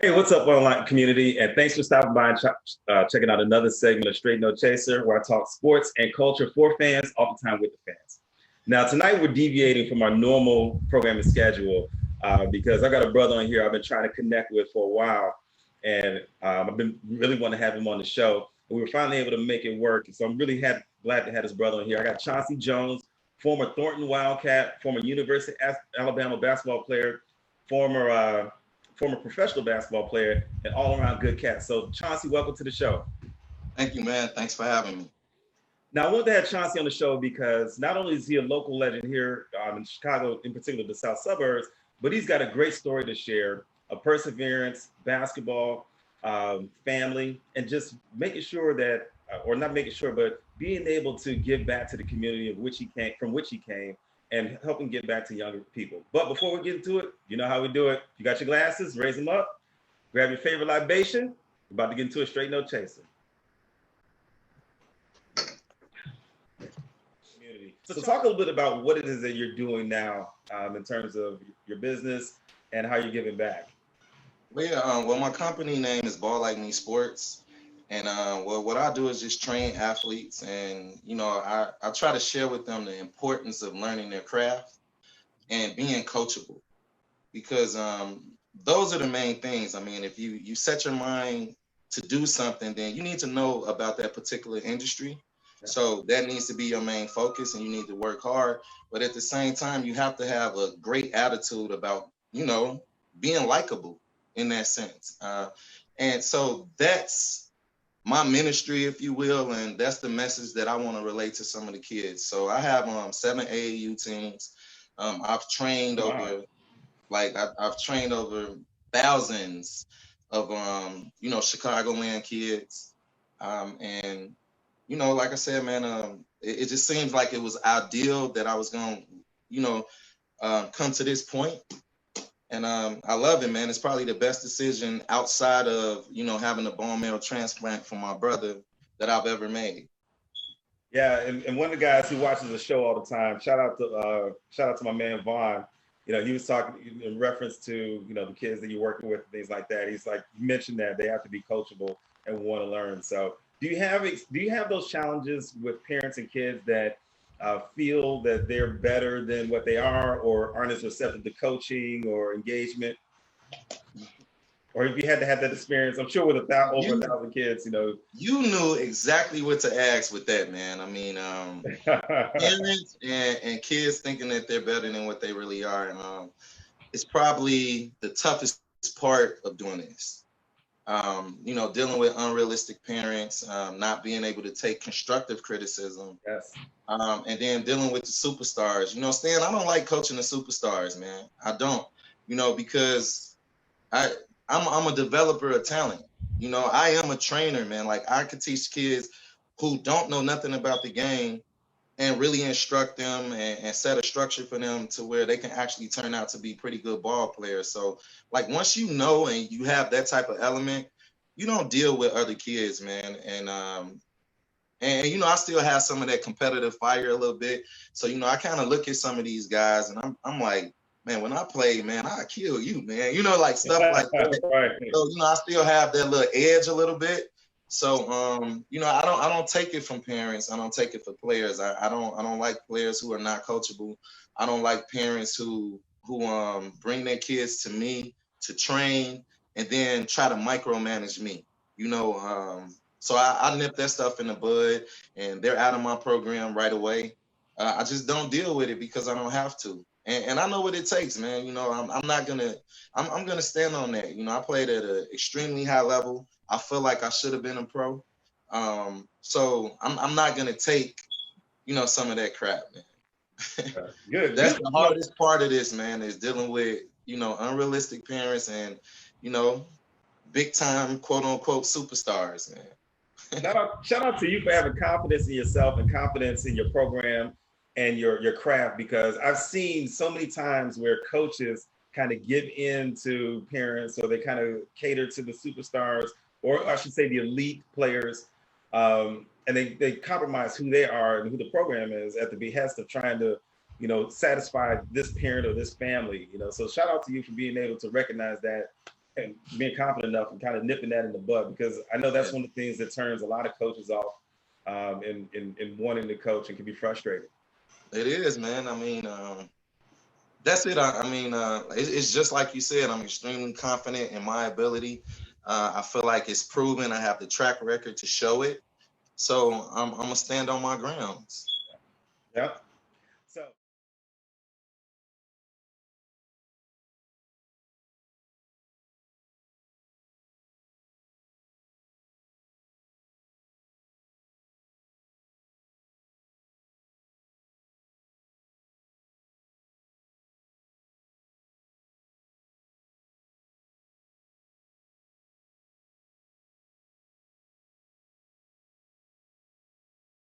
Hey, what's up, online community? And thanks for stopping by and checking out another segment of Straight No Chaser, where I talk sports and culture for fans, oftentimes with the fans. Now, tonight we're deviating from our normal programming schedule because I got a brother on here I've been trying to connect with for a while, and I've been really wanting to have him on the show. And we were finally able to make it work. So I'm really glad to have this brother on here. I got Chauncey Jones, former Thornton Wildcat, former University of Alabama basketball player, former professional basketball player, and all-around good cat. So Chauncey, welcome to the show. Thank you, man. Thanks for having me. Now, I wanted to have Chauncey on the show because not only is he a local legend here in Chicago, in particular the South Suburbs, but he's got a great story to share of perseverance, basketball, family, and just making sure that, or not making sure, but being able to give back to the community from which he came, and helping get back to younger people. But before we get into it, you know how we do it. You got your glasses, raise them up, grab your favorite libation. We're about to get into a Straight No Chaser. Community. So talk a little bit about what it is that you're doing now in terms of your business and how you're giving back. Well, my company name is Ball Like Me Sports. And what I do is just train athletes, and I try to share with them the importance of learning their craft and being coachable, because those are the main things. I mean, if you set your mind to do something, then you need to know about that particular industry. So that needs to be your main focus, and you need to work hard. But at the same time, you have to have a great attitude about being likable in that sense. And so that's my ministry, if you will, and that's the message that I want to relate to some of the kids. So I have 7 AAU teams. I've trained I've trained over thousands of Chicagoland kids. And like I said, man, it just seems like it was ideal that I was going to come to this point. And I love it, man. It's probably the best decision outside of, having a bone marrow transplant for my brother that I've ever made. Yeah, and one of the guys who watches the show all the time, shout out to my man Vaughn. He was talking in reference to the kids that you're working with and things like that. He's like, you mentioned that they have to be coachable and want to learn. So do you have those challenges with parents and kids that feel that they're better than what they are, or aren't as receptive to coaching or engagement? Or if you had to have that experience, I'm sure with over 1,000 kids, You knew exactly what to ask with that, man. I mean, parents and kids thinking that they're better than what they really are. It's probably the toughest part of doing this. Dealing with unrealistic parents, not being able to take constructive criticism. Yes. And then dealing with the superstars. Stan, I don't like coaching the superstars, man. I don't, because I'm a developer of talent. I am a trainer, man. Like, I could teach kids who don't know nothing about the game and really instruct them and set a structure for them to where they can actually turn out to be pretty good ball players. So, like, once you know and you have that type of element, you don't deal with other kids, man. And I still have some of that competitive fire a little bit. So, I kind of look at some of these guys and I'm like, man, when I play, man, I kill you, man. Like stuff like that. Right. So, I still have that little edge a little bit. So, I don't take it from parents. I don't take it for players. I don't like players who are not coachable. I don't like parents who bring their kids to me to train and then try to micromanage me. So I nip that stuff in the bud, and they're out of my program right away. I just don't deal with it because I don't have to. And I know what it takes, man. I'm gonna stand on that. I played at an extremely high level. I feel like I should have been a pro. So I'm not gonna take, some of that crap, man. Good. That's the hardest part of this, man, is dealing with, unrealistic parents and, big time quote unquote superstars, man. Shout out to you for having confidence in yourself and confidence in your program and your craft, because I've seen so many times where coaches kind of give in to parents, or they kind of cater to the superstars, or I should say the elite players, and they compromise who they are and who the program is at the behest of trying to satisfy this parent or this family. So shout out to you for being able to recognize that and being confident enough and kind of nipping that in the bud, because I know that's Yeah, one of the things that turns a lot of coaches off in wanting to coach and can be frustrated. it is, man. I mean, that's it. I mean, it's just like you said. I'm extremely confident in my ability. I feel like it's proven. I have the track record to show it. So I'm gonna stand on my grounds. Yeah.